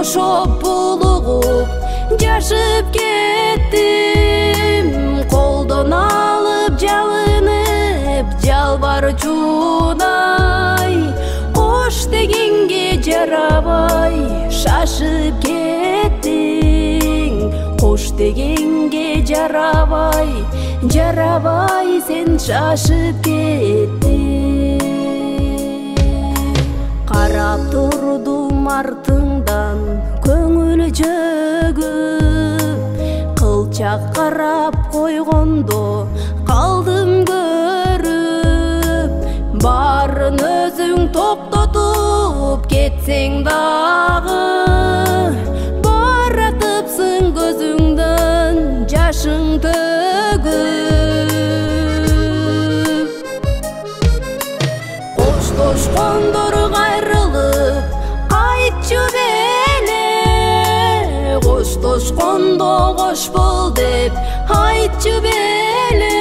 бошоп булугуп жашып кеттим. Колдон алып жалынып жалбарчудай, кош дегенге жарабай шашып кеттиң. Кош дегенге жарабай, жарабай сен шашып кеттиң. Карап турдум артыңдан көңүл жөгүп, кылчак карап койгондо калдым көрүп. Барын өзүң токтотуп кетсең дагы, баратыпсың көзүңдөн жашың төгүп. Коштошкондор кайрылып кайтчу беле, коштошкондо кош бол деп айтчу беле.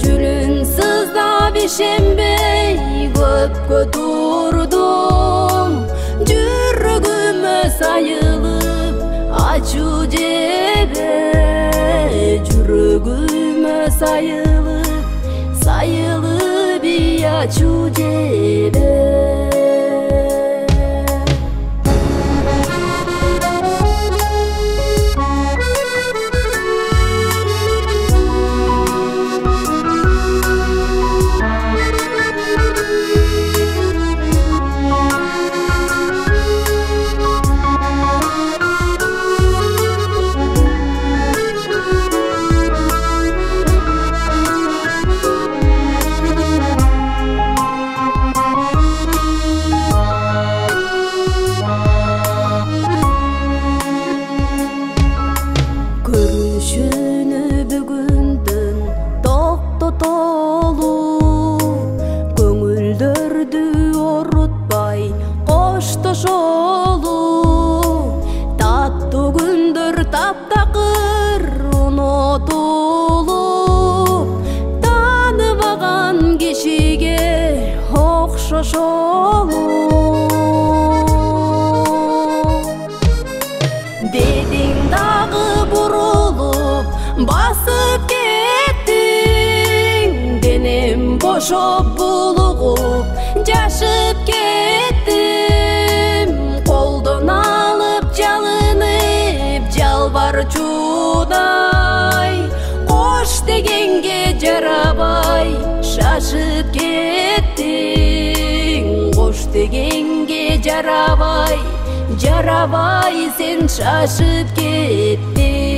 Жүлүнсүздап ишенбей көпкө турдум, жүрөгүмө сайылып ачуу жебе. Жүрөгүмө сайылып, сайылып ачуу жебе. Көрүшүнү бүгүндөн токтотолу, көңүлдөрдү орутпай коштошолу. Таттуу күндөр таптакыр унутулуп, тааныбаган кишиге окшошолу. Бетиң дагы бурулуп басып кеттиң, денем бошоп булугуп жашып кеттим. Колдон алып жалынып жалбарчудай, кош дегенге жарабай шашып кеттиң. Кош дегенге жарабай, жарабай сен шашып кеттиң.